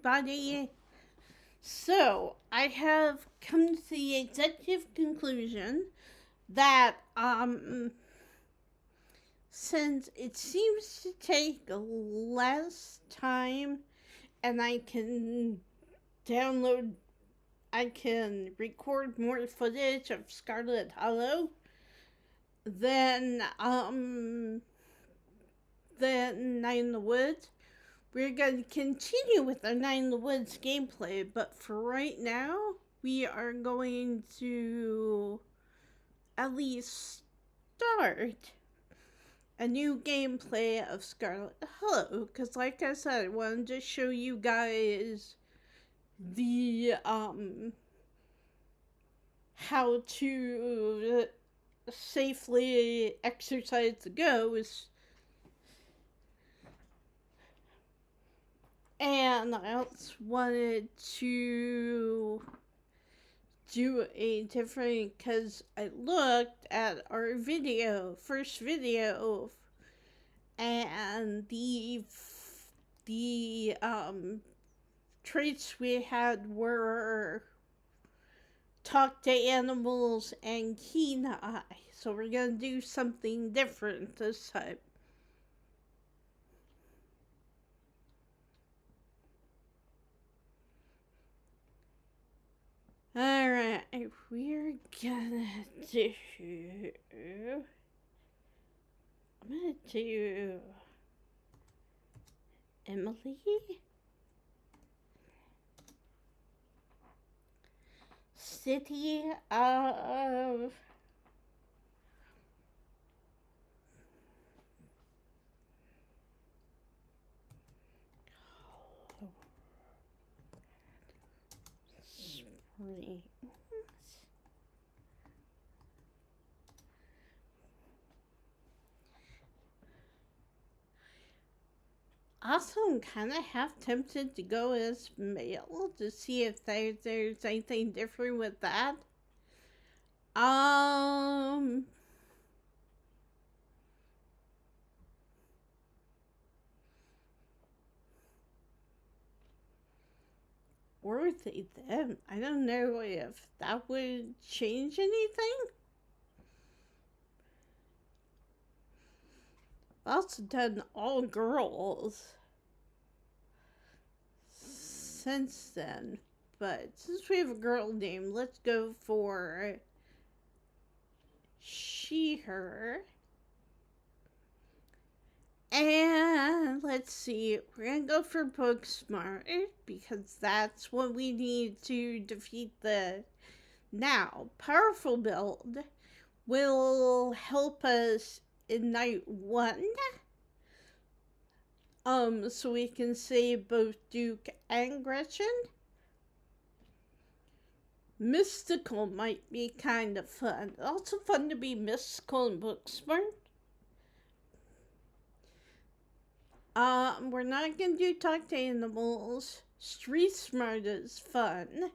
everybody. So, I have come to the executive conclusion that, since it seems to take less time and I can record more footage of Scarlet Hollow, then, Night in the Woods, we're going to continue with our Night in the Woods gameplay, but for right now, we are going to at least start a new gameplay of Scarlet Hollow, because like I said, I wanted to show you guys the, how to safely exercise the ghost. And I also wanted to do a different, because I looked at our first video, and the traits we had were talk to animals and keen eye. So we're going to do something different this time. Alright, we're gonna do... I'm gonna do... Emily? City of... Springs. Also, I'm kind of half tempted to go as male to see if there's anything different with that. Or they them. I don't know if that would change anything. I've also done all girls since then. But since we have a girl name, let's go for she, her. And let's see, we're gonna go for book smart because that's what we need to defeat the now powerful build will help us in night 1. So we can save both Duke and Gretchen. Mystical might be kind of fun. Also fun to be mystical and book smart. We're not gonna do talk to animals. Street smart is fun.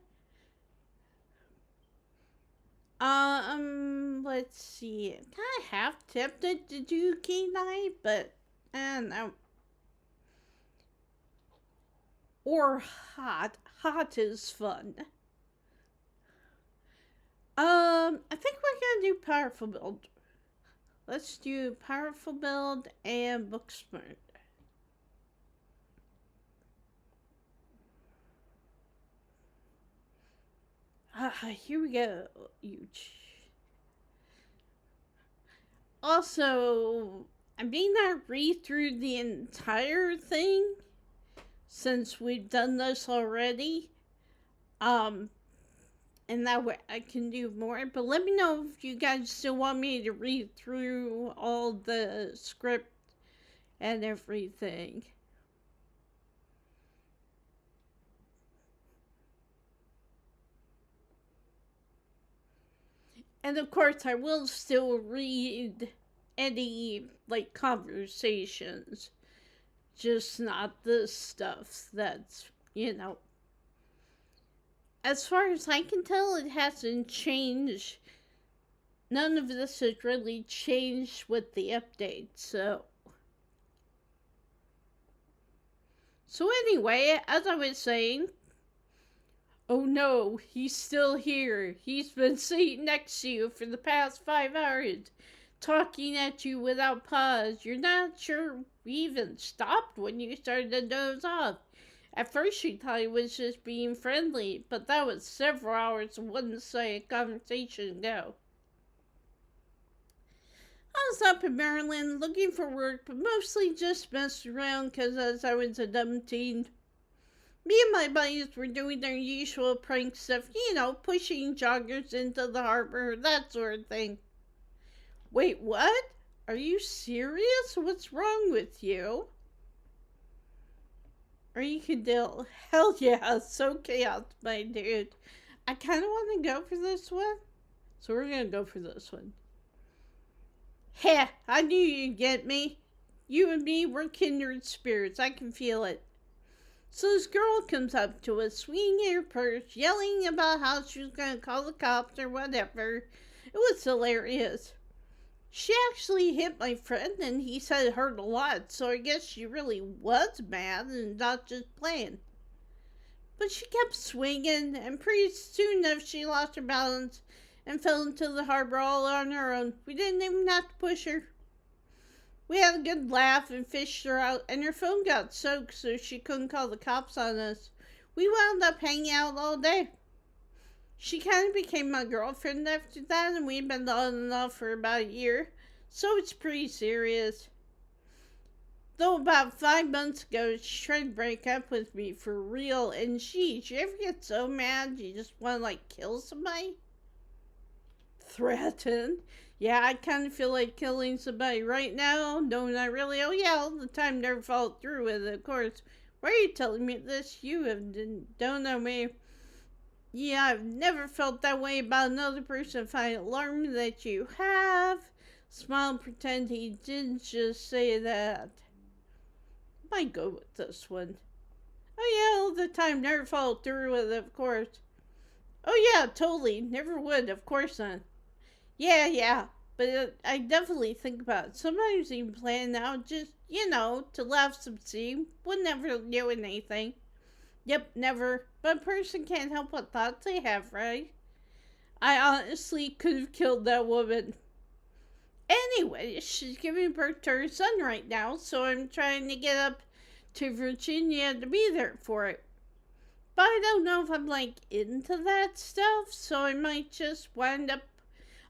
Let's see. I'm kind of half tempted to do canine, but I don't know. Or hot. Hot is fun. I think we're gonna do powerful build. Let's do powerful build and book smart. Here we go. Also, I may not read through the entire thing since we've done this already. And that way I can do more. But let me know if you guys still want me to read through all the script and everything. And of course, I will still read any, conversations. Just not the stuff that's, As far as I can tell, it hasn't changed. None of this has really changed with the update, so So anyway, as I was saying, oh no, he's still here. He's been sitting next to you for the past 5 hours, talking at you without pause. You're not sure we even stopped when you started to doze off. At first, she thought he was just being friendly, but that was several hours of one-sided conversation ago. I was up in Maryland looking for work, but mostly just messed around because as I was a dumb teen. Me and my buddies were doing their usual prank stuff, pushing joggers into the harbor, that sort of thing. Wait, what? Are you serious? What's wrong with you? Or you can deal. Hell yeah, so chaos, my dude. I kind of want to go for this one, so we're going to go for this one. Heh, I knew you'd get me. You and me, we're kindred spirits. I can feel it. So this girl comes up to us, swinging her purse, yelling about how she was going to call the cops or whatever. It was hilarious. She actually hit my friend, and he said it hurt a lot, so I guess she really was mad and not just playing. But she kept swinging, and pretty soon enough she lost her balance and fell into the harbor all on her own. We didn't even have to push her. We had a good laugh and fished her out, and her phone got soaked so she couldn't call the cops on us. We wound up hanging out all day. She kind of became my girlfriend after that, and we've been on and off for about a year, so it's pretty serious. Though about 5 months ago, she tried to break up with me for real, and she ever get so mad you just want to, kill somebody? Threaten? Yeah, I kind of feel like killing somebody right now. No, not really. Oh, yeah, all the time, never followed through with it, of course. Why are you telling me this? Don't know me. Yeah, I've never felt that way about another person. If I alarm that you have. Smile and pretend he didn't just say that. Might go with this one. Oh, yeah, all the time, never followed through with it, of course. Oh, yeah, totally. Never would, of course not. Yeah, but I definitely think about it. Sometimes even plan out just, to laugh some steam. Would never do anything. Yep, never. But a person can't help what thoughts they have, right? I honestly could have killed that woman. Anyway, she's giving birth to her son right now, so I'm trying to get up to Virginia to be there for it. But I don't know if I'm, into that stuff, so I might just wind up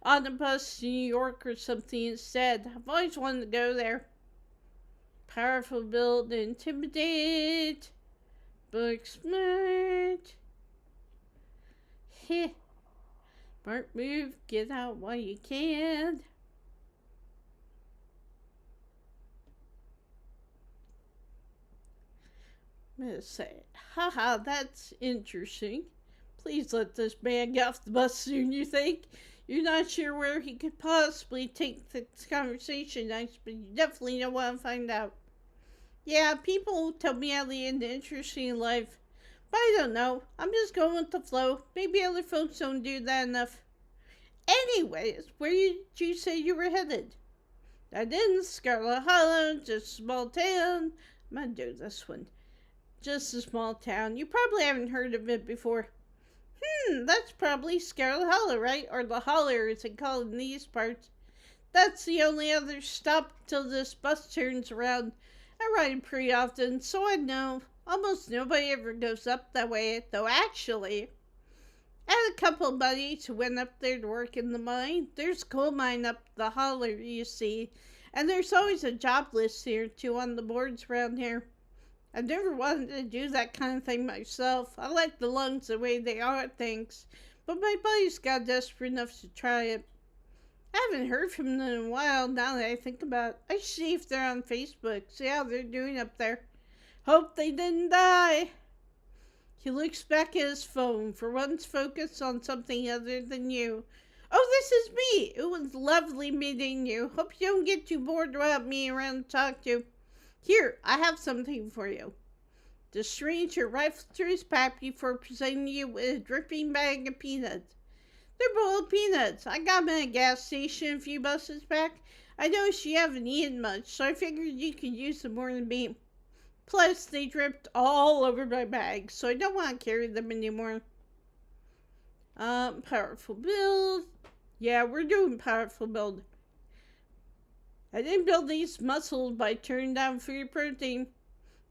on a bus to New York or something instead. I've always wanted to go there. Powerful build, intimidate, book smart. Heh. Smart move, get out while you can. I'm gonna say, haha, that's interesting. Please let this man get off the bus soon, you think? You're not sure where he could possibly take this conversation next, but you definitely don't want to find out. Yeah, people tell me I lead an interesting life, but I don't know. I'm just going with the flow. Maybe other folks don't do that enough. Anyways, where did you say you were headed? I didn't. Scarlet Hollow, just a small town. I'm gonna do this one. Just a small town. You probably haven't heard of it before. That's probably Scarlet Hollow, right? Or the Holler, as they call it in these parts. That's the only other stop till this bus turns around. I ride pretty often, so I know. Almost nobody ever goes up that way, though actually, I had a couple of buddies who went up there to work in the mine. There's a coal mine up the Holler, you see, and there's always a job list here, too, on the boards around here. I've never wanted to do that kind of thing myself. I like the lungs the way they are, thanks. But my buddies got desperate enough to try it. I haven't heard from them in a while now that I think about it. I should see if they're on Facebook, see how they're doing up there. Hope they didn't die. He looks back at his phone, for once focused on something other than you. Oh, this is me. It was lovely meeting you. Hope you don't get too bored without me around to talk to. Here, I have something for you. The stranger rifled through his pack before presenting you with a dripping bag of peanuts. They're boiled peanuts. I got them at a gas station a few buses back. I noticed you haven't eaten much, so I figured you could use them more than me. Plus, they dripped all over my bag, so I don't want to carry them anymore. Powerful build. Yeah, we're doing powerful build. I didn't build these muscles by turning down free protein.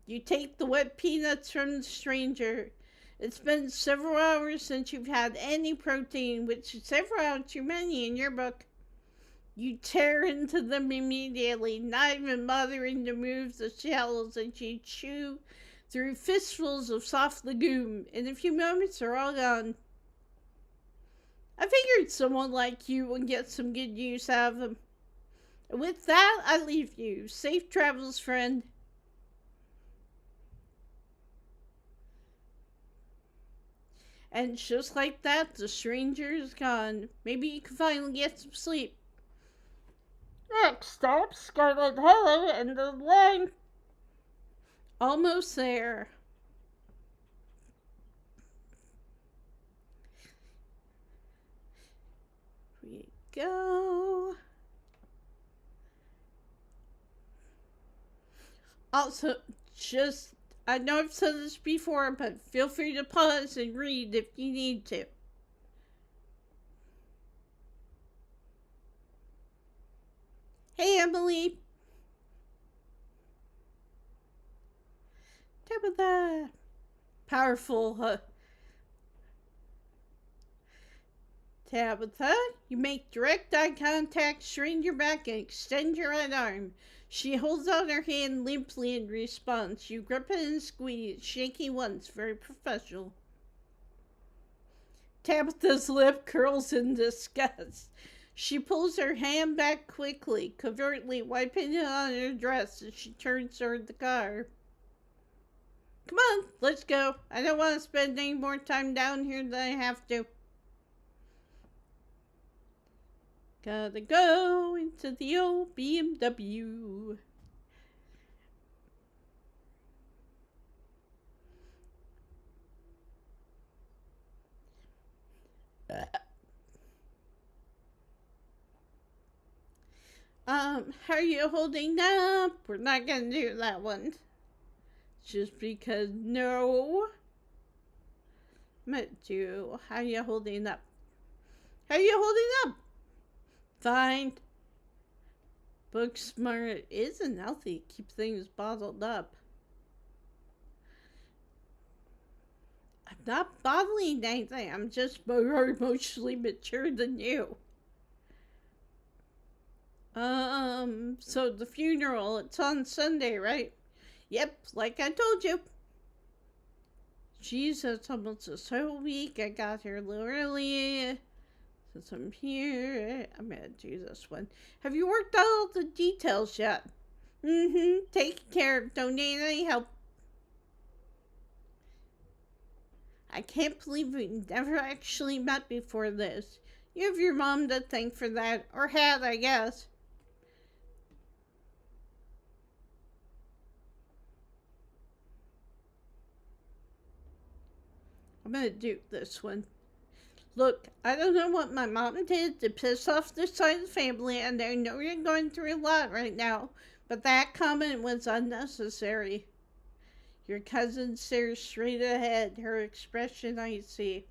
You take the wet peanuts from the stranger. It's been several hours since you've had any protein, which is several hours too many in your book. You tear into them immediately, not even bothering to move the shells as you chew through fistfuls of soft legume. In a few moments, they're all gone. I figured someone like you would get some good use out of them. And with that, I leave you. Safe travels, friend. And just like that, the stranger is gone. Maybe you can finally get some sleep. Next stop, Scarlet Hollow and the line. Almost there. Here we go. Also, I know I've said this before, but feel free to pause and read if you need to. Hey, Emily. Tabitha. Powerful, Tabitha, you make direct eye contact, strain your back, and extend your right arm. She holds out her hand limply in response. You grip it and squeeze, shaky once, very professional. Tabitha's lip curls in disgust. She pulls her hand back quickly, covertly wiping it on her dress as she turns toward the car. Come on, let's go. I don't want to spend any more time down here than I have to. Gotta go into the old BMW. How are you holding up? We're not gonna do that one. Just because, no. I'm gonna do, how are you holding up? How are you holding up? Fine. Book smart isn't healthy. Keep things bottled up. I'm not bottling anything. I'm just more emotionally mature than you. So the funeral, it's on Sunday, right? Yep, like I told you. Jesus, it's almost this whole week. I got here a little early. Since I'm here, I'm gonna do this one. Have you worked out all the details yet? Taken care of. Don't need any help. I can't believe we never actually met before this. You have your mom to thank for that. Or had, I guess. I'm gonna do this one. Look, I don't know what my mom did to piss off this side of the family, and I know you're going through a lot right now, but that comment was unnecessary. Your cousin stares straight ahead, her expression icy.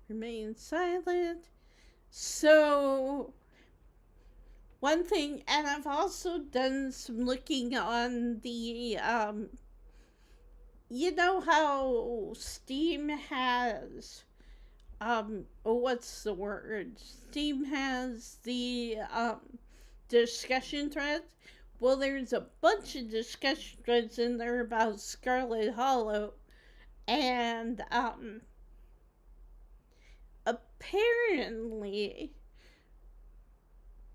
Remain silent. So, one thing, and I've also done some looking on the, you know how Steam has, what's the word? Steam has the, discussion threads. Well, there's a bunch of discussion threads in there about Scarlet Hollow, and, apparently,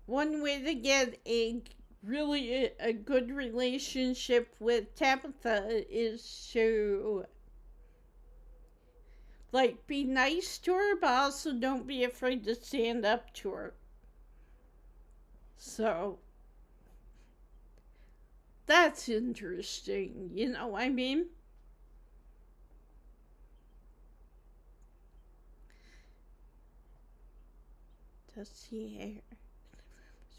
one way to get a good relationship with Tabitha is to, like, be nice to her, but also don't be afraid to stand up to her. So, that's interesting, you know what I mean? Dusty hair.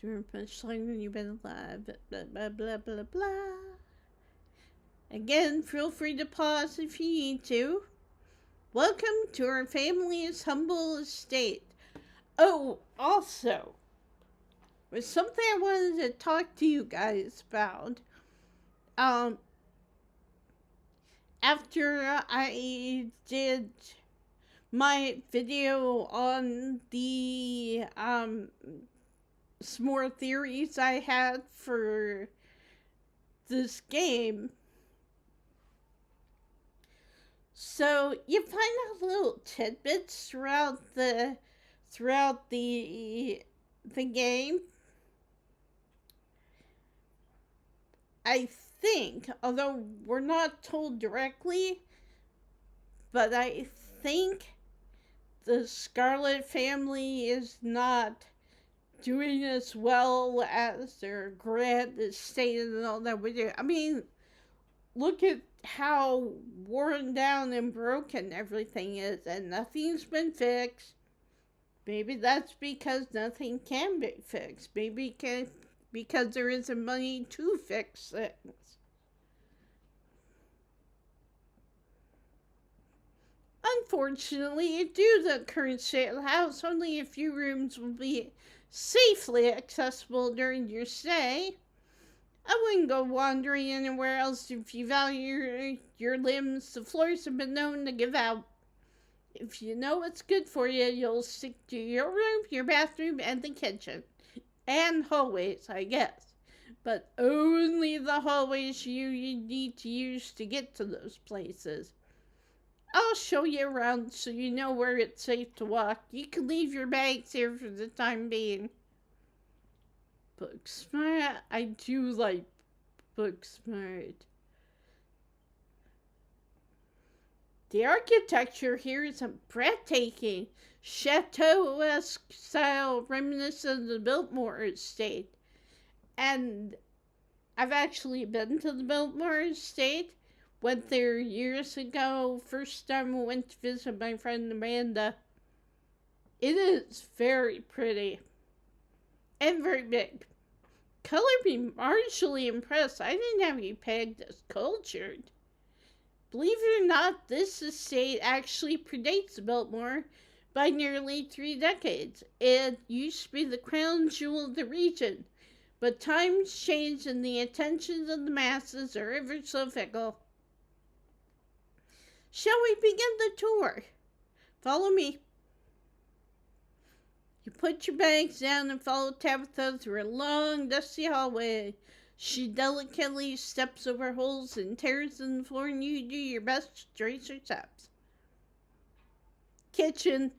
You're much longer than you've been alive. Blah, blah, blah, blah, blah. Again, feel free to pause if you need to. Welcome to our family's humble estate. Oh, also, there's something I wanted to talk to you guys about. After I did my video on the some more theories I had for this game, so you find out little tidbits throughout the game. I think, although we're not told directly, but I think the Scarlet family is not doing as well as their grand estate and all that we do. I mean, look at how worn down and broken everything is, and nothing's been fixed. Maybe that's because nothing can be fixed. Maybe because there isn't money to fix things. Unfortunately, due to the current state of the house, only a few rooms will be safely accessible during your stay. I wouldn't go wandering anywhere else if you value your limbs. The floors have been known to give out. If you know what's good for you, you'll stick to your room, your bathroom, and the kitchen. And hallways, I guess. But only the hallways you need to use to get to those places. I'll show you around so you know where it's safe to walk. You can leave your bags here for the time being. Booksmart. I do like Booksmart. The architecture here is breathtaking, chateau-esque style reminiscent of the Biltmore estate. And I've actually been to the Biltmore estate. Went there years ago. First time I went to visit my friend Amanda. It is very pretty. And very big. Color me marginally impressed. I didn't have you pegged as cultured. Believe it or not, this estate actually predates the Biltmore by nearly 3 decades. It used to be the crown jewel of the region, but times change and the attentions of the masses are ever so fickle. Shall we begin the tour? Follow me. You put your bags down and follow Tabitha through a long, dusty hallway. She delicately steps over holes and tears in the floor, and you do your best to trace her steps. Kitchen.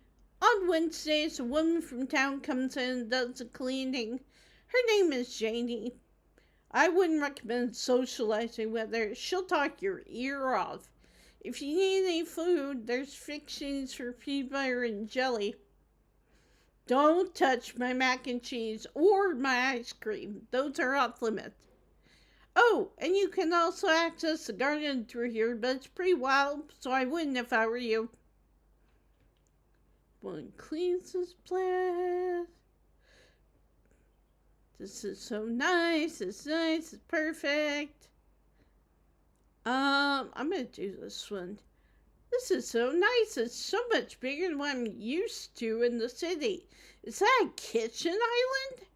On Wednesdays, a woman from town comes in and does the cleaning. Her name is Janie. I wouldn't recommend socializing with her. She'll talk your ear off. If you need any food, there's fixings for peanut butter and jelly. Don't touch my mac and cheese or my ice cream. Those are off limits. Oh, and you can also access the garden through here, but it's pretty wild, so I wouldn't if I were you. One cleans this place. This is so nice. It's nice. It's perfect. I'm gonna do this one. This is so nice. It's so much bigger than what I'm used to in the city. Is that a kitchen island?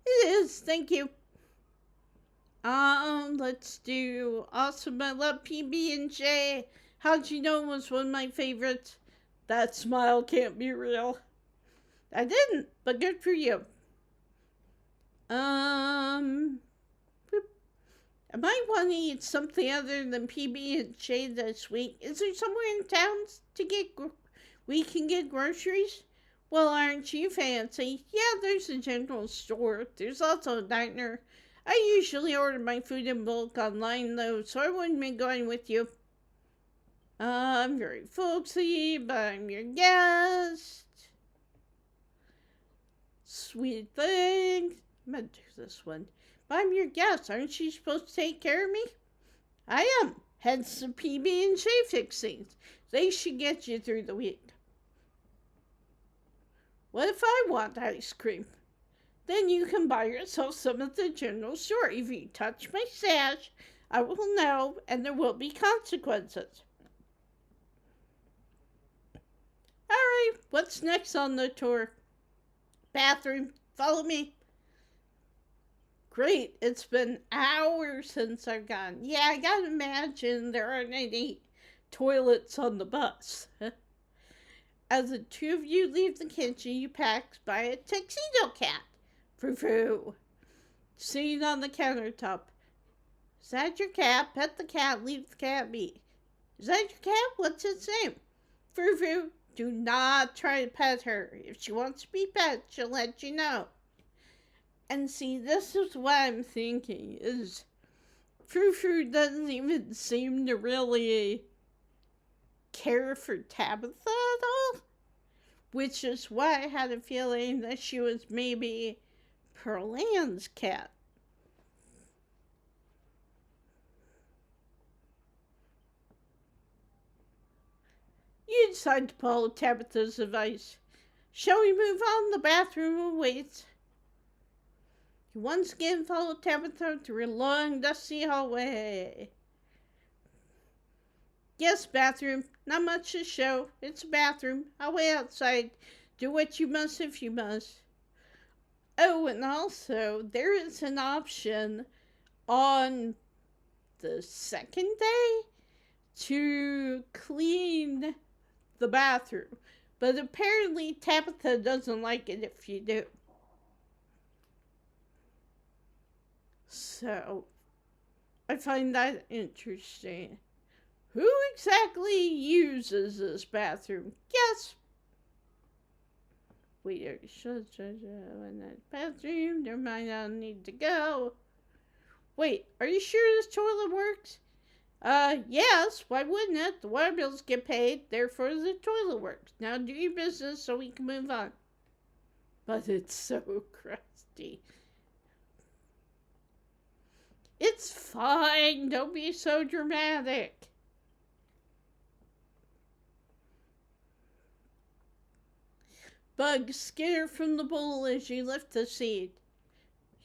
It is. Thank you. Let's do Awesome. I love PB&J. How'd you know it was one of my favorites? That smile can't be real. I didn't, but good for you. I might want to eat something other than PB&J this week. Is there somewhere in town we can get groceries? Well, aren't you fancy? Yeah, there's a general store. There's also a diner. I usually order my food in bulk online, though, so I wouldn't be going with you. I'm very folksy, but I'm your guest. Sweet thing. I'm gonna do this one. But I'm your guest. Aren't you supposed to take care of me? I am. Hence the PB&J fixings. They should get you through the week. What if I want ice cream? Then you can buy yourself some at the general store. If you touch my stash, I will know, and there will be consequences. Alright, what's next on the tour? Bathroom. Follow me. Great, it's been hours since I've gone. Yeah, I gotta imagine there aren't any toilets on the bus. As the two of you leave the kitchen, you pass by a tuxedo cat. Frou-frou. Sitting on the countertop. Is that your cat? Pet the cat, leave the cat be. Is that your cat? What's its name? Frou-frou. Do not try to pet her. If she wants to be pet, she'll let you know. And see, this is what I'm thinking, is Frou-frou doesn't even seem to really care for Tabitha at all. Which is why I had a feeling that she was maybe Pearl Ann's cat. You decide to follow Tabitha's advice. Shall we move on? The bathroom awaits. You once again follow Tabitha through a long, dusty hallway. Yes, bathroom. Not much to show. It's a bathroom. I'll wait outside. Do what you must if you must. Oh, and also, there is an option on the second day to clean the bathroom. But apparently Tabitha doesn't like it if you do. So, I find that interesting. Who exactly uses this bathroom? Yes. We are in that bathroom. Never mind, I don't need to go. Wait, are you sure this toilet works? Yes, why wouldn't it? The water bills get paid, therefore the toilet works. Now do your business so we can move on. But it's so crusty. It's fine, don't be so dramatic. Bugs skitter from the bowl as you lift the seat.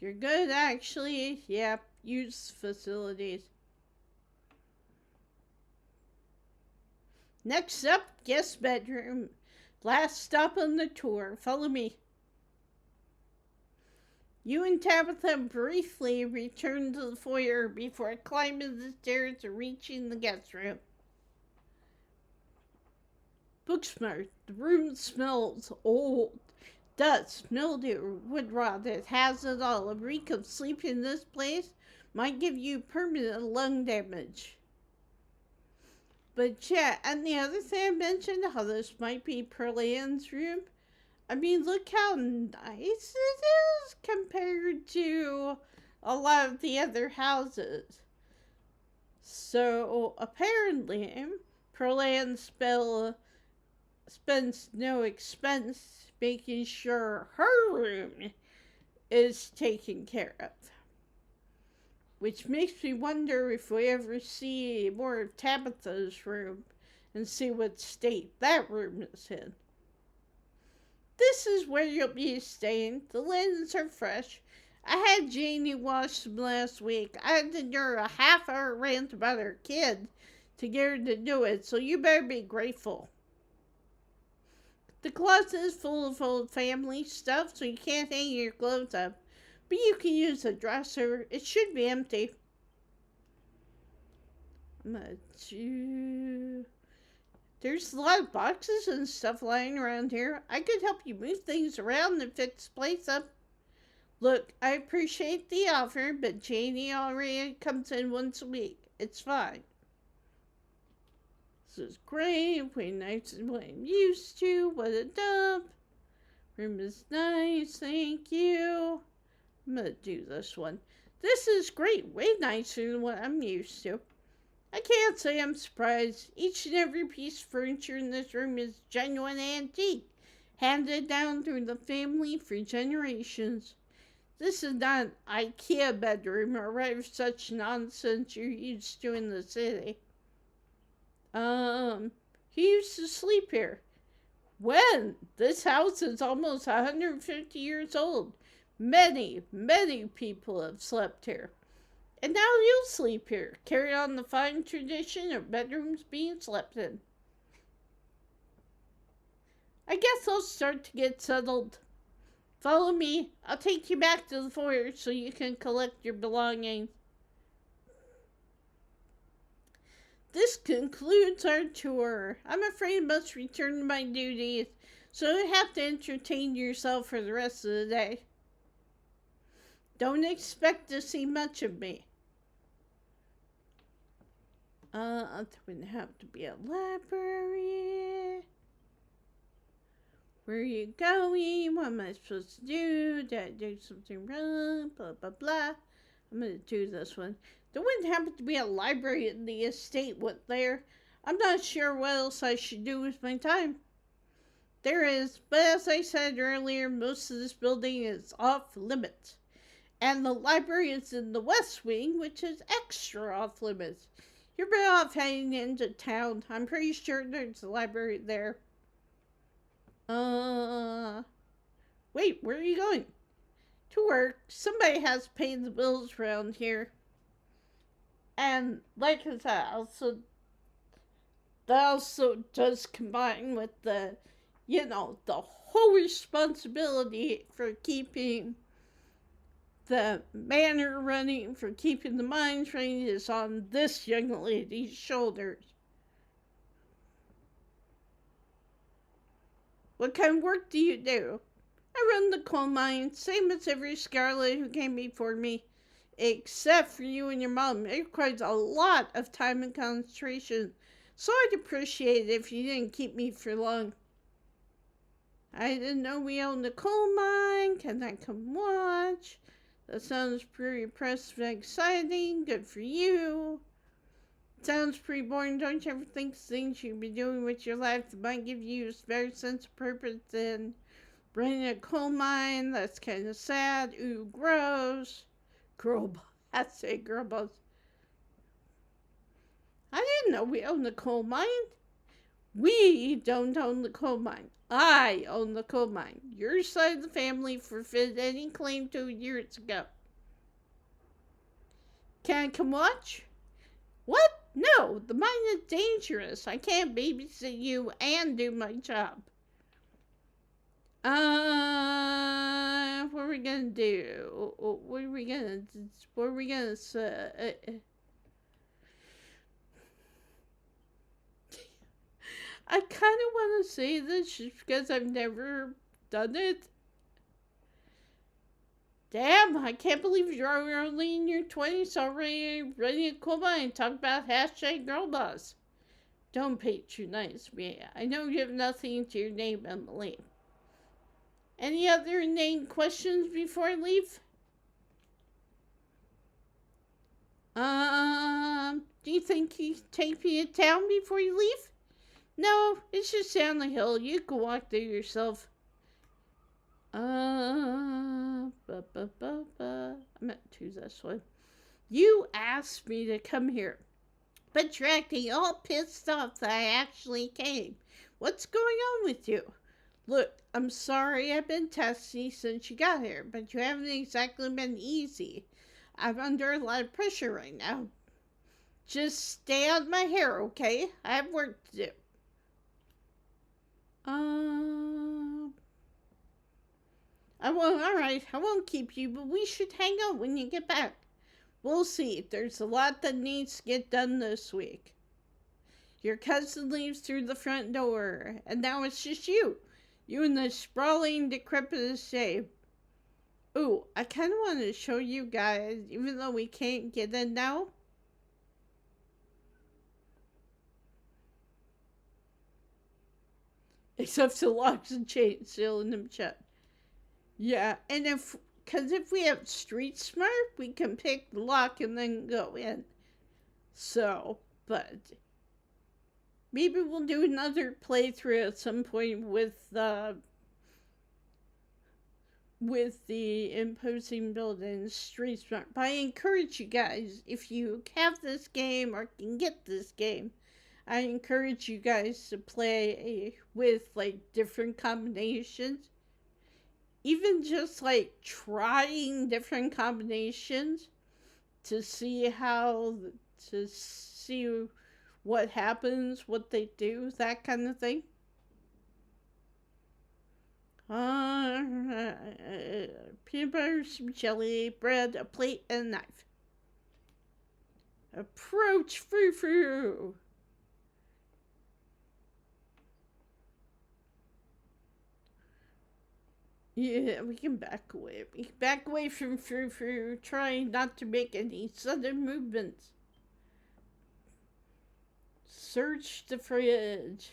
You're good, actually. Yep, use facilities. Next up, guest bedroom. Last stop on the tour. Follow me. You and Tabitha briefly return to the foyer before climbing the stairs and reaching the guest room. Booksmart. The room smells old. Dust, mildew, wood rot. It has it all. A week of sleeping in this place might give you permanent lung damage. But yeah, and the other thing I mentioned, how this might be Pearl Ann's room. I mean, look how nice it is compared to a lot of the other houses. So apparently, Pearl Ann spends no expense making sure her room is taken care of. Which makes me wonder if we ever see more of Tabitha's room and see what state that room is in. This is where you'll be staying. The linens are fresh. I had Janie wash them last week. I had to endure a half-hour rant about her kid to get her to do it, so you better be grateful. The closet is full of old family stuff, so you can't hang your clothes up. But you can use a dresser. It should be empty. There's a lot of boxes and stuff lying around here. I could help you move things around and fix the place up. Look, I appreciate the offer, but Janie already comes in once a week. It's fine. This is great. Way nicer than what I'm used to. What a dump. Room is nice. Thank you. I'm going to do this one. This is great. Way nicer than what I'm used to. I can't say I'm surprised. Each and every piece of furniture in this room is genuine antique, handed down through the family for generations. This is not an IKEA bedroom or whatever such nonsense you're used to in the city. He used to sleep here. When? This house is almost 150 years old. Many, many people have slept here. And now you'll sleep here. Carry on the fine tradition of bedrooms being slept in. I guess I'll start to get settled. Follow me. I'll take you back to the foyer so you can collect your belongings. This concludes our tour. I'm afraid I must return to my duties, so you have to entertain yourself for the rest of the day. Don't expect to see much of me. It would have to be a library. Where are you going? What am I supposed to do? Did I do something wrong? Blah, blah, blah. I'm going to do this one. There wouldn't happen to be a library in the estate, would there? I'm not sure what else I should do with my time. There is, but as I said earlier, most of this building is off limits. And the library is in the west wing, which is extra off limits. You're better off heading into town. I'm pretty sure there's a library there. Wait, where are you going? To work. Somebody has to pay the bills around here. And like I said, that also does combine with the whole responsibility for keeping the manor running, for keeping the mines running is on this young lady's shoulders. What kind of work do you do? I run the coal mine, same as every Scarlet who came before me. Except for you and your mom. It requires a lot of time and concentration. So I'd appreciate it if you didn't keep me for long. I didn't know we owned a coal mine. Can I come watch? That sounds pretty impressive and exciting. Good for you. Sounds pretty boring. Don't you ever think things you could be doing with your life that might give you a better sense of purpose than running a coal mine? That's kind of sad. Ooh, gross. Girl, I say girl boss. I didn't know we owned the coal mine. We don't own the coal mine. I own the coal mine. Your side of the family forfeited any claim to it years ago. Can I come watch? What? No, the mine is dangerous. I can't babysit you and do my job. What are we gonna do? What are we gonna say? I kind of want to say this just because I've never done it. Damn, I can't believe you're only in your 20s already running a coal mine. Talk about hashtag girl boss. Don't patronize me. I know you have nothing to your name, Emily. Any other name questions before I leave? Do you think you can take me to town before you leave? No, it's just down the hill. You can walk there yourself. I meant to this one. You asked me to come here, but you're acting all pissed off that I actually came. What's going on with you? Look, I'm sorry I've been testy since you got here, but you haven't exactly been easy. I'm under a lot of pressure right now. Just stay out of my hair, okay? I have work to do. Alright, I won't keep you, but we should hang out when you get back. We'll see. There's a lot that needs to get done this week. Your cousin leaves through the front door, and now it's just you. You and the sprawling, decrepit estate. Ooh, I kind of want to show you guys, even though we can't get in now. Except the locks and chains sealing them shut. Yeah, and if we have Street Smart, we can pick the lock and then go in. So, but maybe we'll do another playthrough at some point with the imposing buildings, Street Smart. But I encourage you guys, if you have this game or can get this game, I encourage you guys to play with like different combinations. even just like trying different combinations to see how to see what happens, what they do, that kind of thing. Uh, Peanut butter, some jelly, bread, a plate, and a knife. Approach frou frou. Yeah, we can back away. We can back away from frou frou, trying not to make any sudden movements. Search the fridge.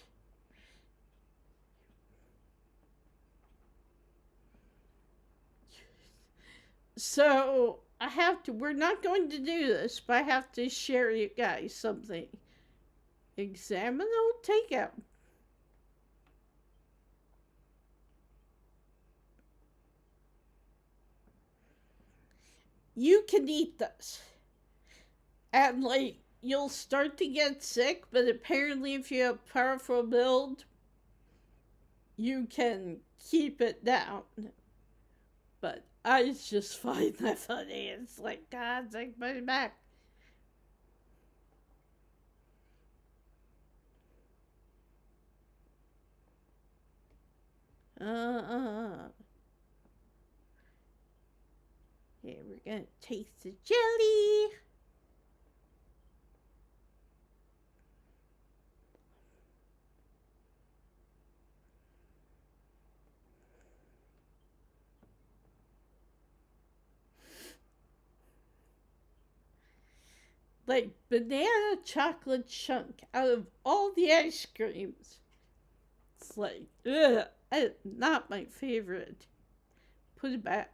So, we're not going to do this, but I have to share you guys something. Examine old takeout. You can eat this. And, like, you'll start to get sick, but apparently, if you have powerful build, you can keep it down. But I just find that funny. It's like, God, take my back. Uh. Okay, we're gonna taste the jelly. Like banana chocolate chunk out of all the ice creams. It's like, ugh, not my favorite. Put it back.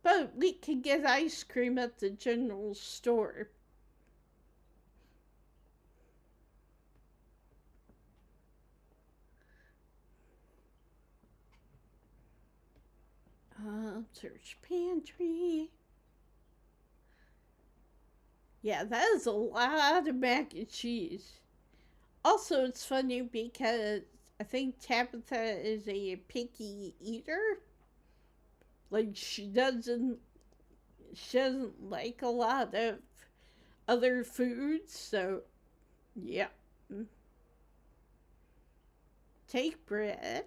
But we can get ice cream at the general store. Search pantry. Yeah, that is a lot of mac and cheese. Also, it's funny because I think Tabitha is a picky eater. Like she doesn't like a lot of other foods, so yeah. Take bread.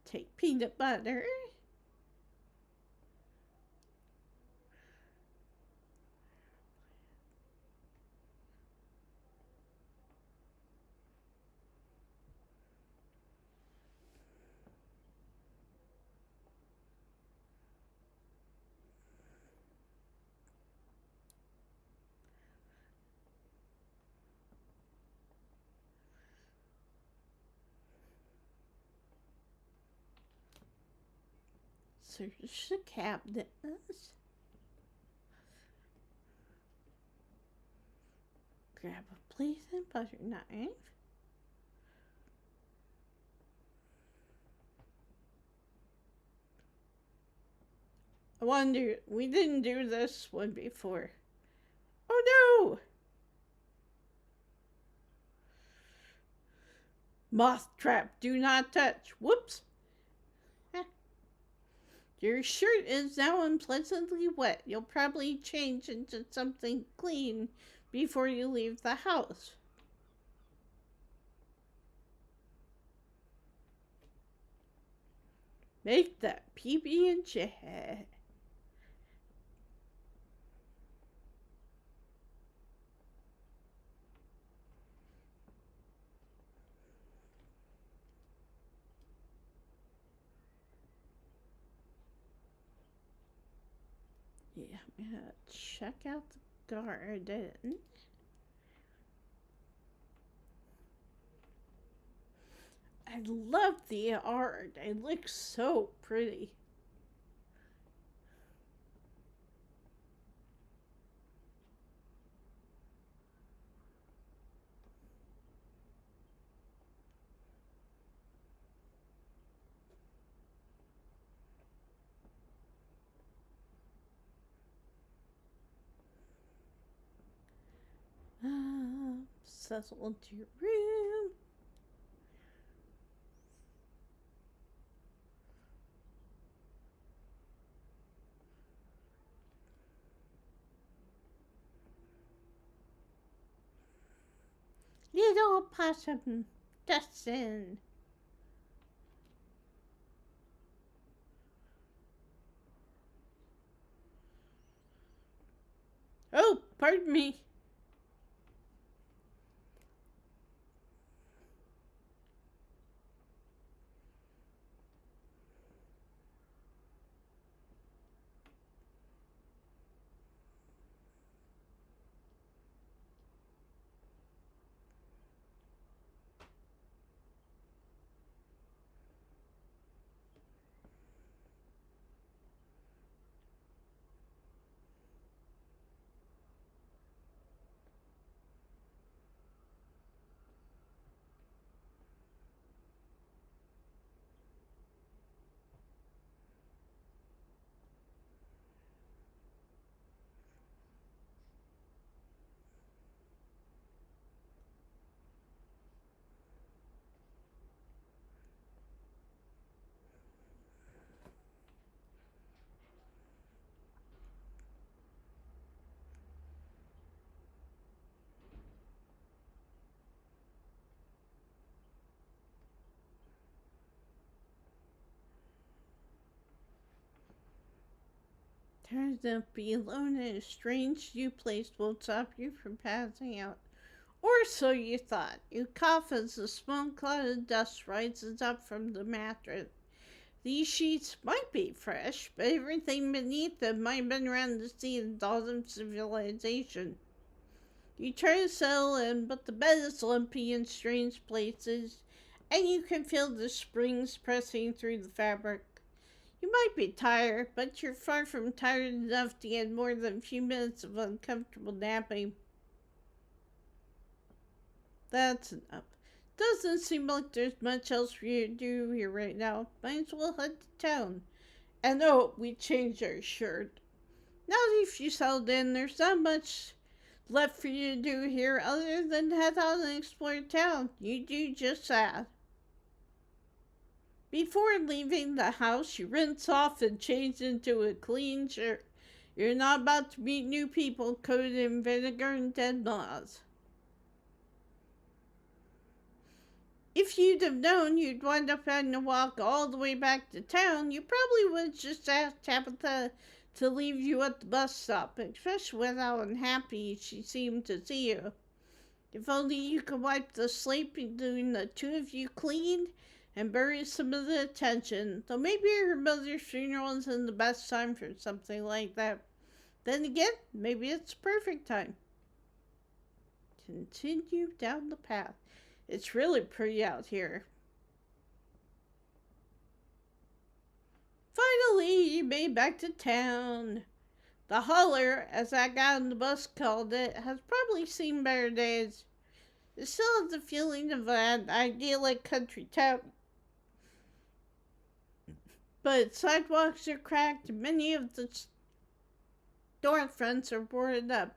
Take peanut butter. Search the cabinets. Grab a plate and butter knife. I wonder, we didn't do this one before. Oh no! Moth trap, do not touch. Whoops. Your shirt is now unpleasantly wet. You'll probably change into something clean before you leave the house. Make that PB&J. Yeah, I'm gonna check out the garden. I love the art. It looks so pretty. settle into your room. Little possum, Dustin. Oh, pardon me. Turns out being alone in a strange new place won't stop you from passing out. Or so you thought. You cough as a small cloud of dust rises up from the mattress. These sheets might be fresh, but everything beneath them might have been around the seat of dawn of civilization. You try to settle in, but the bed is lumpy in strange places, and you can feel the springs pressing through the fabric. You might be tired, but you're far from tired enough to get more than a few minutes of uncomfortable napping. That's enough. Doesn't seem like there's much else for you to do here right now. Might as well head to town. And oh, we changed our shirt. Now that you've settled in, there's not much left for you to do here other than head out and explore town. You do just that. Before leaving the house, you rinse off and change into a clean shirt. You're not about to meet new people coated in vinegar and dead moths. If you'd have known you'd wind up having to walk all the way back to town, you probably would have just asked Tabitha to leave you at the bus stop, especially with how unhappy she seemed to see you. If only you could wipe the slate between the two of you clean and bury some of the attention, though maybe her mother's funeral isn't the best time for something like that. Then again, maybe it's the perfect time. Continue down the path. It's really pretty out here. Finally, you made back to town. The holler, as that guy on the bus called it, has probably seen better days. It still has the feeling of an idyllic country town, but sidewalks are cracked and many of the storefronts are boarded up,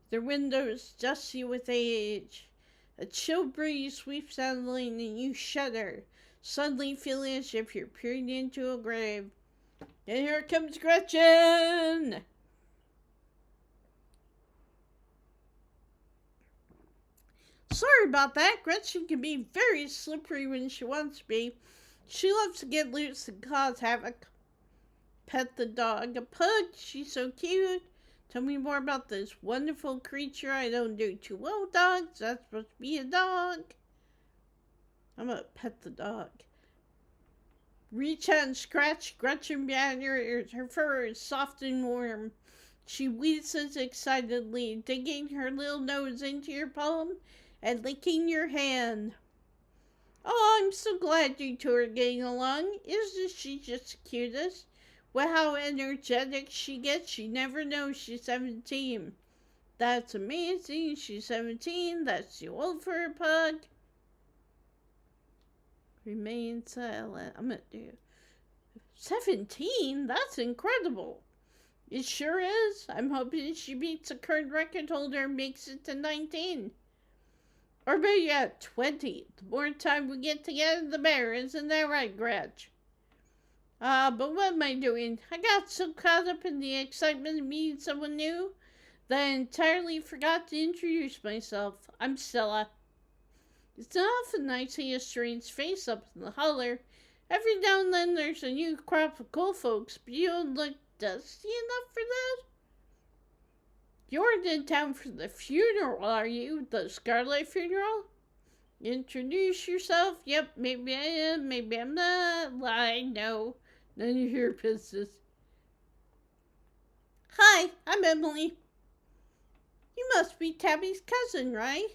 their windows dusty with age. A chill breeze sweeps down the lane and you shudder, suddenly feeling as if you're peering into a grave. And here comes Gretchen! Sorry about that. Gretchen can be very slippery when she wants to be. She loves to get loose and cause havoc. Pet the dog. A pug. She's so cute. Tell me more about this wonderful creature. I don't do too well with dogs. That's supposed to be a dog. I'm gonna pet the dog. Reach out and scratch Gretchen behind your ears. Her fur is soft and warm. She wheezes excitedly, digging her little nose into your palm and licking your hand. Oh, I'm so glad you two are getting along. Isn't she just the cutest? Well, how energetic she gets. You never know she's 17. That's amazing. She's 17. That's too old for a pug. Remain silent. I'm gonna do 17? That's incredible. It sure is. I'm hoping she beats the current record holder and makes it to 19. Or maybe at 20. The more time we get together, the better. Isn't that right, Gretch? But what am I doing? I got so caught up in the excitement of meeting someone new that I entirely forgot to introduce myself. I'm Stella. It's not often I see a strange face up in the holler. Every now and then there's a new crop of cool folks, but you don't look dusty enough for that. You're in town for the funeral, are you? The Scarlet funeral? Introduce yourself. Yep, maybe I am, maybe I'm not. Lie, no. None of your business. Hi, I'm Emily. You must be Tabby's cousin, right?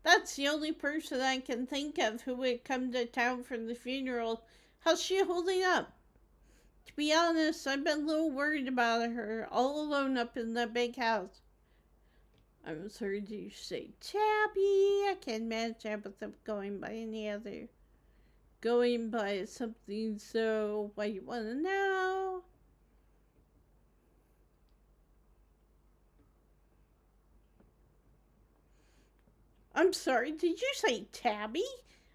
That's the only person I can think of who would come to town for the funeral. How's she holding up? To be honest, I've been a little worried about her, all alone up in the big house. I'm sorry, did you say Tabby? I can't imagine with them going by any other. Going by something, so what you want to know? I'm sorry, did you say Tabby?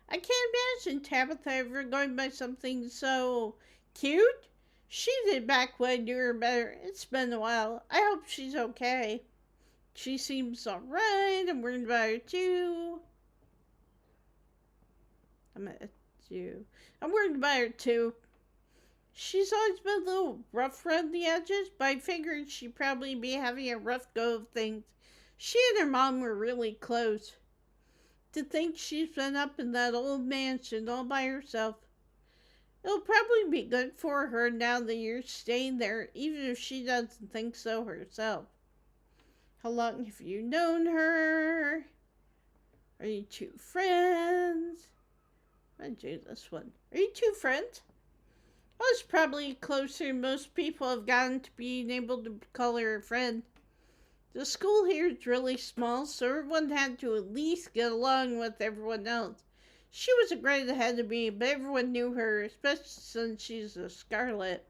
I can't imagine Tabitha ever going by something so cute. She did back when I knew her better. It's been a while. I hope she's okay. She seems alright. I'm worried about her too. I'm worried about her too. She's always been a little rough around the edges, but I figured she'd probably be having a rough go of things. She and her mom were really close. To think she's been up in that old mansion all by herself. It'll probably be good for her now that you're staying there, even if she doesn't think so herself. How long have you known her? Are you two friends? I'm gonna do this one. Are you two friends? I was probably closer than most people have gotten to being able to call her a friend. The school here is really small, so everyone had to at least get along with everyone else. She was a grade ahead of me, but everyone knew her, especially since she's a Scarlet.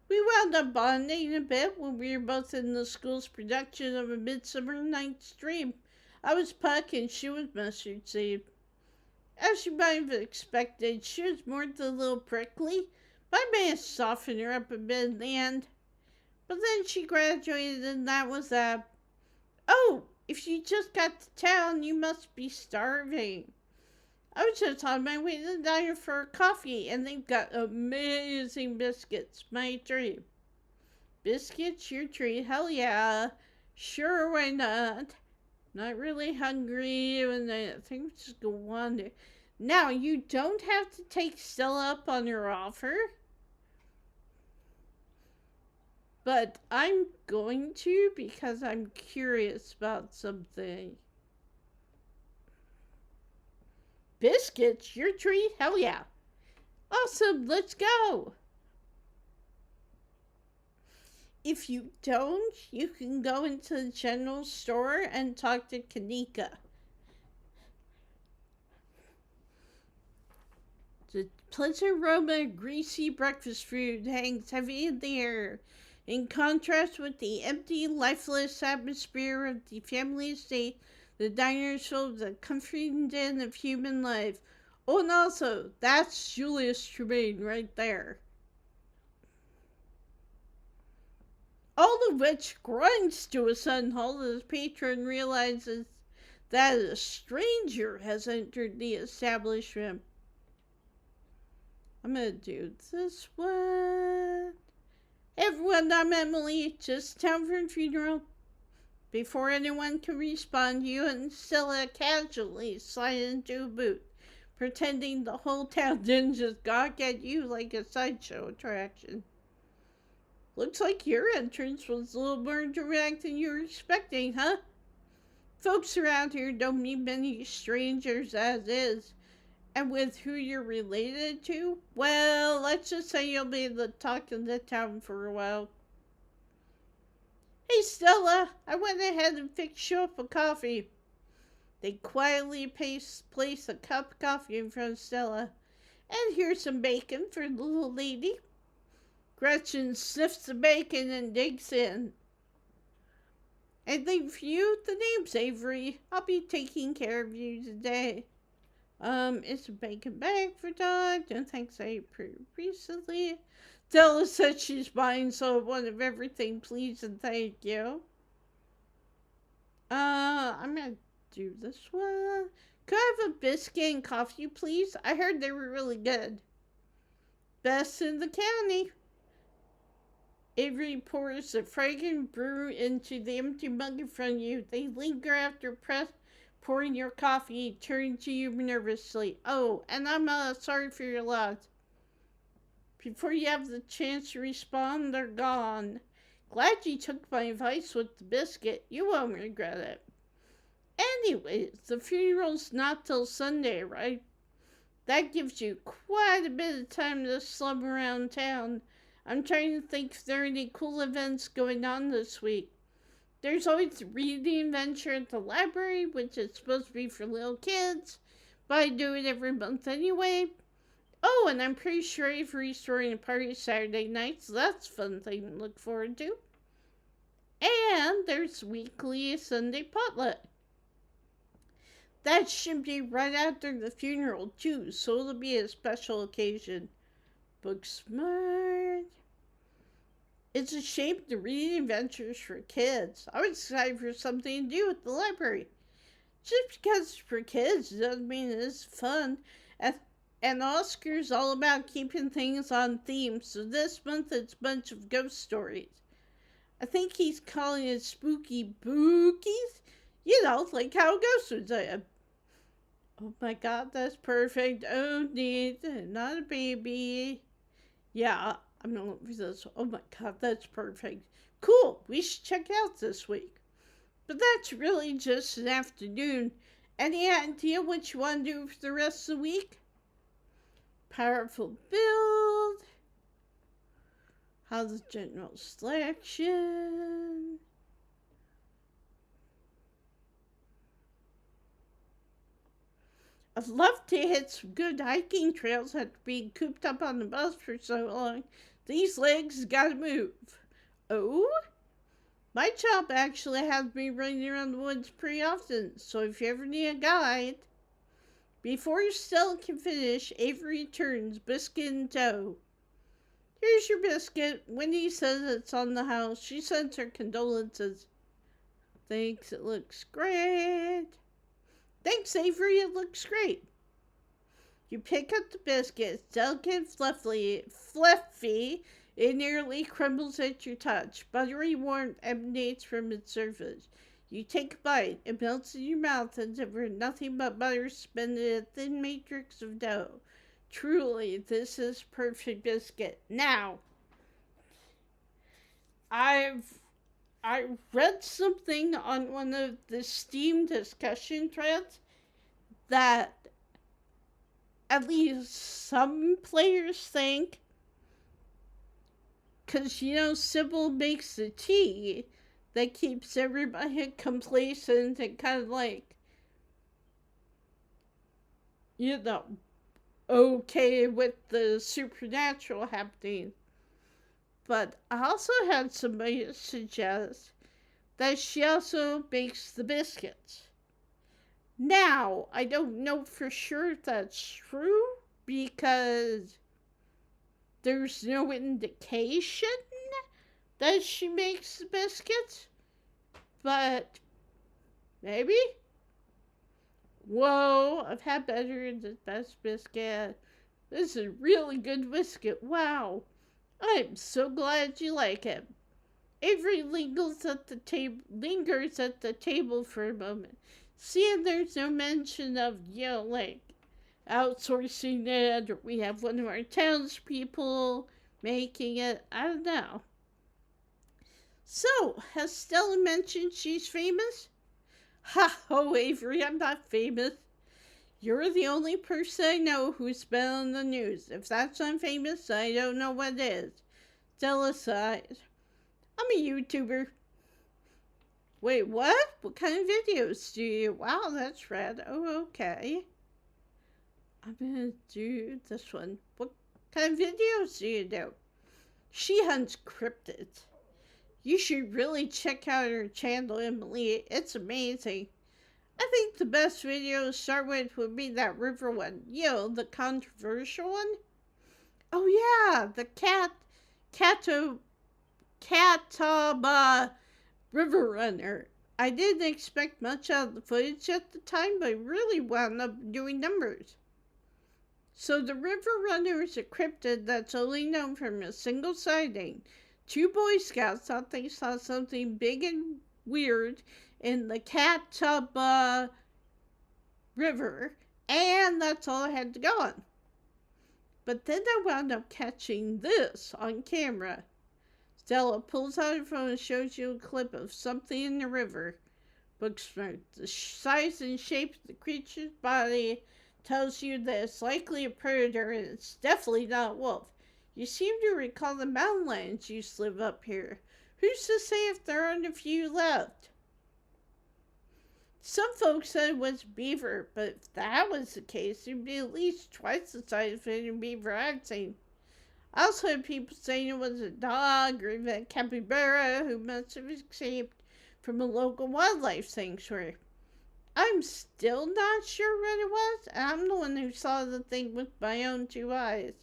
We wound up bonding a bit when we were both in the school's production of A Midsummer Night's Dream. I was Puck and she was Mustard Seed. As you might have expected, she was more than a little prickly, but I may have softened her up a bit in the end. But then she graduated and that was that. Oh, if you just got to town, you must be starving. I was just on my way to the diner for a coffee, and they've got amazing biscuits. My dream. Biscuits, your treat? Hell yeah. Sure, why not? Not really hungry, and I think I'm just gonna wander. Now, you don't have to take Stella up on her offer. But I'm going to because I'm curious about something. Biscuits, your treat? Hell yeah. Awesome, let's go. If you don't, you can go into the general store and talk to Kanika. The pleasant aroma of greasy breakfast food hangs heavy in the air, in contrast with the empty, lifeless atmosphere of the family estate. The diner is filled with the comforting din of human life. Oh, and also, that's Julius Tremaine right there. All of which grunts to a sudden halt as patron realizes that a stranger has entered the establishment. I'm gonna do this one. Hey everyone, I'm Emily, just town for a funeral. Before anyone can respond, you and Stella casually slide into a booth, pretending the whole town didn't just gawk at you like a sideshow attraction. Looks like your entrance was a little more dramatic than you were expecting, huh? Folks around here don't meet many strangers as is. And with who you're related to, well, let's just say you'll be the talk of the town for a while. Hey Stella, I went ahead and fixed you up a coffee. They quietly place a cup of coffee in front of Stella. And here's some bacon for the little lady. Gretchen sniffs the bacon and digs in. And leave you the name's Avery. I'll be taking care of you today. It's a bacon bag for Dog. Don't think I ate pretty recently. Della said she's buying so one of everything, please and thank you. I'm gonna do this one. Could I have a biscuit and coffee, please? I heard they were really good. Best in the county. Avery pours the fragrant brew into the empty mug in front of you. They linger after pouring your coffee, turning to you nervously. Oh, and I'm sorry for your loss. Before you have the chance to respond, they're gone. Glad you took my advice with the biscuit. You won't regret it. Anyways, the funeral's not till Sunday, right? That gives you quite a bit of time to slum around town. I'm trying to think if there are any cool events going on this week. There's always reading adventure at the library, which is supposed to be for little kids, but I do it every month anyway. Oh, and I'm pretty sure Avery's throwing a party Saturday night, so that's a fun thing to look forward to. And there's weekly Sunday potluck. That should be right after the funeral, too, so it'll be a special occasion. Book smart. It's a shame to read adventures for kids. I was excited for something to do with the library. Just because it's for kids doesn't mean it's fun. And Oscar's all about keeping things on theme, so this month it's a bunch of ghost stories. I think he's calling it spooky bookies. You know, like how ghosts would say it. Oh my god, that's perfect. Oh, neat. Not a baby. Yeah, I'm gonna look for this. Oh my god, that's perfect. Cool, we should check it out this week. But that's really just an afternoon. Any idea what you want to do for the rest of the week? Powerful build. How's the general selection? I'd love to hit some good hiking trails after being cooped up on the bus for so long. These legs gotta move. Oh? My job actually has me running around the woods pretty often, so if you ever need a guide. Before Stella can finish, Avery turns, biscuit in tow. Here's your biscuit. Wendy says it's on the house. She sends her condolences. Thanks, it looks great. Thanks, Avery, it looks great. You pick up the biscuit. It's delicate and fluffy. It nearly crumbles at your touch. Buttery warmth emanates from its surface. You take a bite. It melts in your mouth as if it were nothing but butter suspended in a thin matrix of dough. Truly, this is perfect biscuit. Now, I read something on one of the Steam discussion threads that at least some players think, because, you know, Sybil makes the tea that keeps everybody complacent and kind of like, you know, okay with the supernatural happening. But I also had somebody suggest that she also makes the biscuits. Now, I don't know for sure if that's true because there's no indication that she makes the biscuits, but maybe? Whoa, I've had better than the best biscuit. This is a really good biscuit. Wow. I'm so glad you like it. Avery lingers at the table for a moment, seeing there's no mention of, you know, like outsourcing it, or we have one of our townspeople making it. I don't know. So, has Stella mentioned she's famous? Ha! Oh, Avery, I'm not famous. You're the only person I know who's been on the news. If that's not famous, I don't know what is. Stella sighs. I'm a YouTuber. Wait, what? What kind of videos do you? Wow, that's rad. Oh, okay. I'm gonna do this one. What kind of videos do you do? She hunts cryptids. You should really check out her channel, Emily. It's amazing. I think the best video to start with would be that river one. The controversial one. Oh yeah, the Catawba River Runner. I didn't expect much out of the footage at the time, but it really wound up doing numbers. So the River Runner is a cryptid that's only known from a single sighting. Two Boy Scouts thought they saw something big and weird in the Catawba River, and that's all I had to go on. But then I wound up catching this on camera. Stella pulls out her phone and shows you a clip of something in the river. Booksmart, the size and shape of the creature's body tells you that it's likely a predator and it's definitely not a wolf. You seem to recall the mountain lions used to live up here. Who's to say if there aren't a few left? Some folks said it was beaver, but if that was the case, it'd be at least twice the size of any beaver I've seen. I also had people saying it was a dog or even a capybara who must have escaped from a local wildlife sanctuary. I'm still not sure what it was, and I'm the one who saw the thing with my own two eyes.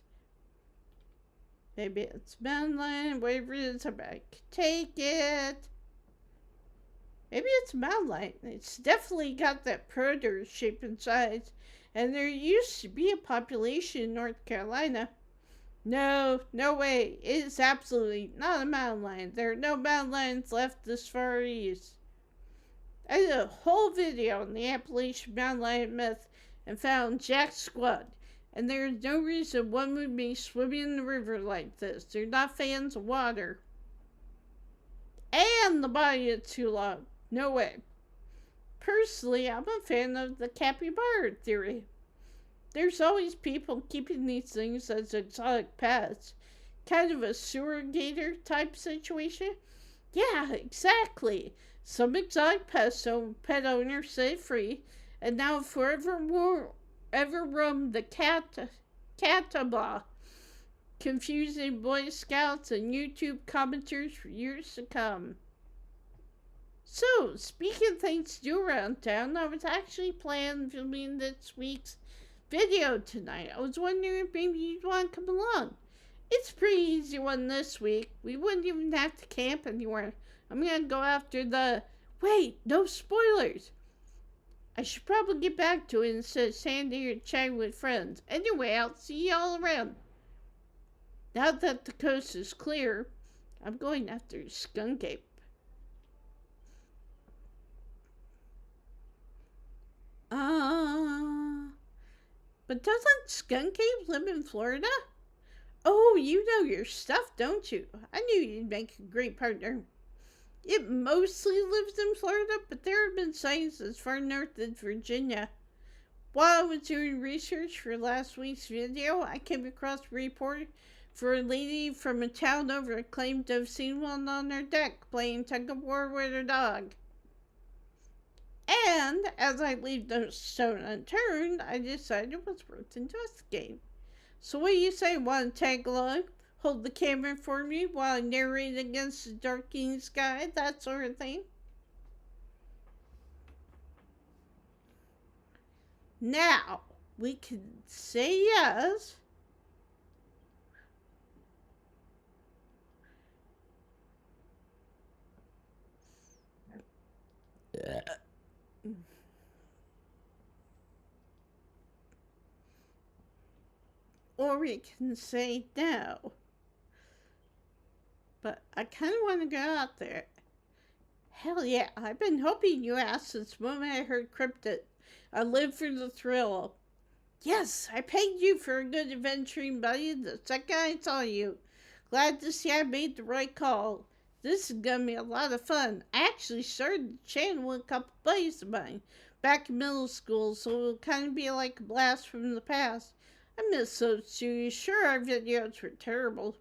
Maybe it's mountain lion, whatever it is, I can take it. Maybe it's mountain lion. It's definitely got that predator shape and size, and there used to be a population in North Carolina. No way. It is absolutely not a mountain lion. There are no mountain lions left this far east. I did a whole video on the Appalachian mountain lion myth and found jack squat. And there is no reason one would be swimming in the river like this. They're not fans of water. And the body is too long. No way. Personally, I'm a fan of the capybara theory. There's always people keeping these things as exotic pets. Kind of a sewer gator type situation. Yeah, exactly. Some exotic pet owners set free, and now forever roam the Catawba, confusing Boy Scouts and YouTube commenters for years to come. So, speaking of things to do around town, I was actually planning filming this week's video tonight. I was wondering if maybe you'd want to come along. It's a pretty easy one this week. We wouldn't even have to camp anywhere. I'm going to go after the... Wait, no spoilers. I should probably get back to it instead of standing here chatting with friends. Anyway, I'll see y'all around. Now that the coast is clear, I'm going after Skunk Ape. But doesn't Skunk Ape live in Florida? Oh, you know your stuff, don't you? I knew you'd make a great partner. It mostly lives in Florida, but there have been sightings as far north as Virginia. While I was doing research for last week's video, I came across a report for a lady from a town over that claimed to have seen one on her deck playing tug-of-war with her dog. And as I leave no stone unturned, I decided it was worth investigating. So what do you say? Want to tag along? Hold the camera for me while I narrate against the darkening sky? That sort of thing. Now, we can say yes. Or we can say no. But I kind of want to go out there. Hell yeah, I've been hoping you asked since the moment I heard cryptid. I live for the thrill. Yes, I pegged you for a good adventuring buddy the second I saw you. Glad to see I made the right call. This is gonna be a lot of fun. I actually started the channel with a couple buddies of mine back in middle school, so it'll kind of be like a blast from the past. I miss those two. Sure, our videos were terrible.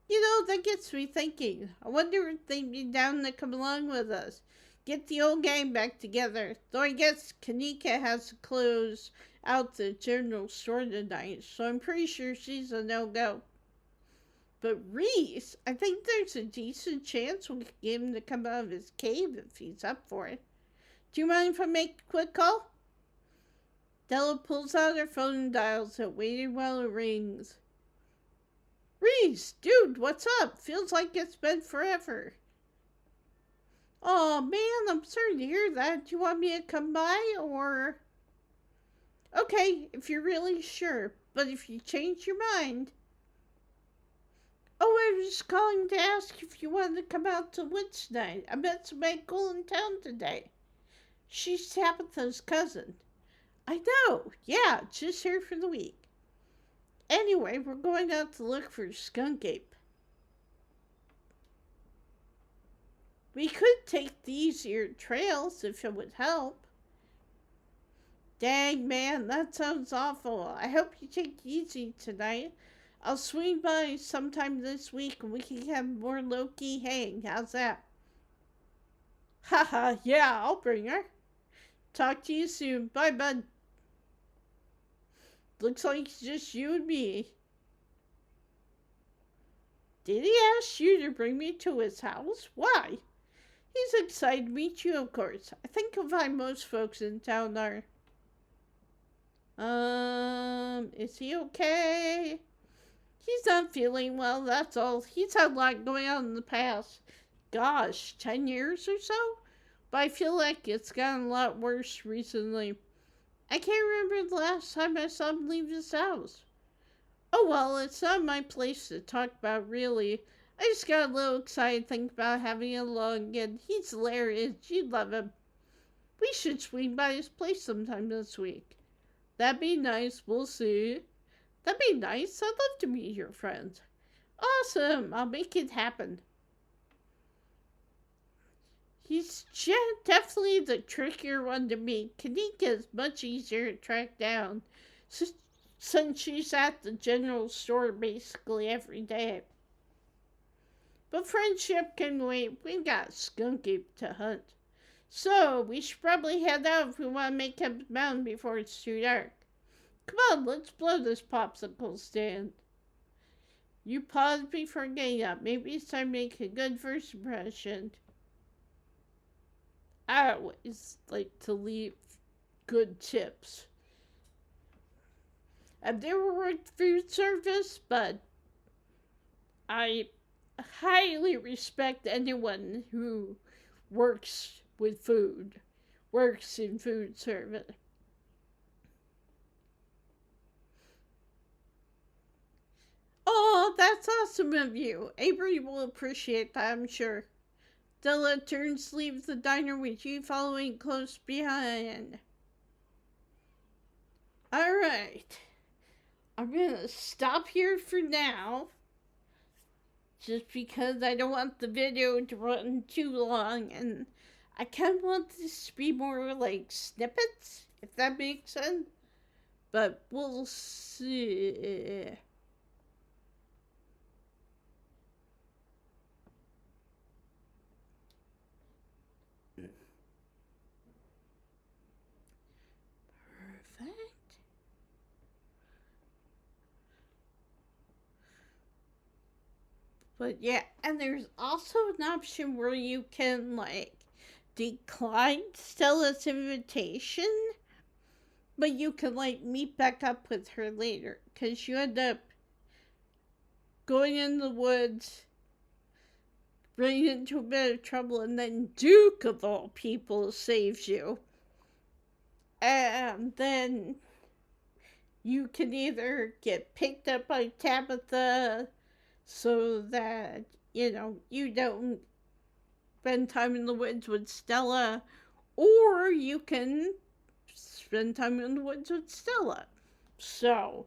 You know, that gets me thinking. I wonder if they'd be down to come along with us. Get the old gang back together. Though I guess Kanika has to close out the general store tonight, so I'm pretty sure she's a no-go. But Reese, I think there's a decent chance we could get him to come out of his cave if he's up for it. Do you mind if I make a quick call? Della pulls out her phone and dials it, waiting while it rings. Reese, dude, what's up? Feels like it's been forever. Oh man, I'm sorry to hear that. Do you want me to come by or... Okay, if you're really sure. But if you change your mind... Oh, I was just calling to ask if you wanted to come out to woods tonight. I met somebody cool in town today. She's Tabitha's cousin. I know. Yeah, just here for the week. Anyway, we're going out to look for skunk ape. We could take the easier trails if it would help. Dang, man, that sounds awful. I hope you take it easy tonight. I'll swing by sometime this week and we can have more low-key hang. How's that? Haha, yeah, I'll bring her. Talk to you soon. Bye, bud. Looks like it's just you and me. Did he ask you to bring me to his house? Why? He's excited to meet you, of course. I think you'll find most folks in town are. Is he okay? He's not feeling well, that's all. He's had a lot going on in the past. Gosh, 10 years or so? But I feel like it's gotten a lot worse recently. I can't remember the last time I saw him leave his house. Oh well, it's not my place to talk about, really. I just got a little excited thinking about having him along again. He's hilarious. You'd love him. We should swing by his place sometime this week. That'd be nice. We'll see. That'd be nice. I'd love to meet your friend. Awesome. I'll make it happen. He's definitely the trickier one to meet. Kanika is much easier to track down since she's at the general store basically every day. But friendship can wait. We've got skunk ape to hunt. So, we should probably head out if we want to make up the mountain before it's too dark. Come on, let's blow this popsicle stand. You paused before getting up. Maybe it's time to make a good first impression. I always like to leave good tips. I've never worked food service, but I highly respect anyone who works with food, works in food service. Oh, that's awesome of you. Avery will appreciate that, I'm sure. Della turns to leave the diner with you following close behind. Alright. I'm gonna stop here for now. Just because I don't want the video to run too long, and I kind of want this to be more like snippets, if that makes sense. But we'll see. Perfect. But yeah, and there's also an option where you can like decline Stella's invitation, but you can like meet back up with her later because you end up going in the woods, running into a bit of trouble, and then Duke of all people saves you. And then you can either get picked up by Tabitha so that, you don't spend time in the woods with Stella, or you can spend time in the woods with Stella. So,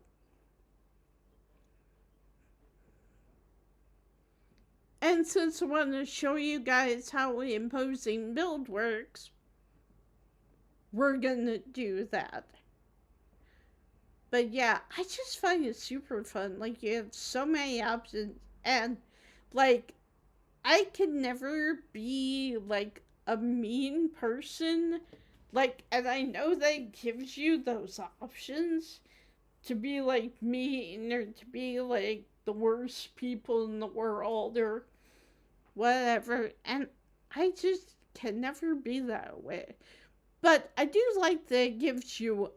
and since I want to show you guys how the imposing build works, we're gonna do that. But yeah, I just find it super fun. Like, you have so many options, and like, I can never be like a mean person. Like, and I know that gives you those options to be like mean or to be like the worst people in the world or whatever. And I just can never be that way. But I do like that it gives you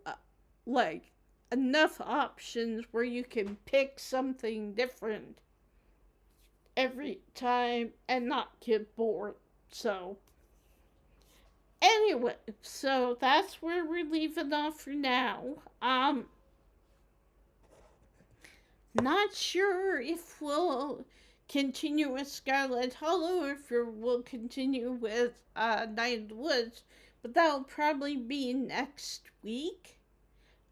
like enough options where you can pick something different every time and not get bored. So anyway, so that's where we're leaving off for now. Not sure if we'll continue with Scarlet Hollow or if we'll continue with Night in the Woods, but that'll probably be next week.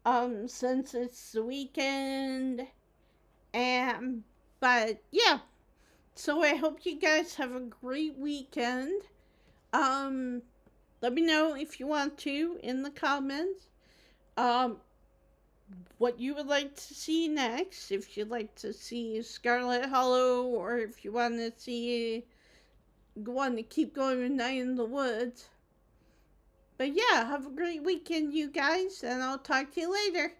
Since it's the weekend, and but yeah. So I hope you guys have a great weekend. Um, Let me know if you want to in the comments. Um, what you would like to see next. If you'd like to see Scarlet Hollow, or if you want to keep going with Night in the Woods. But yeah, have a great weekend, you guys, and I'll talk to you later.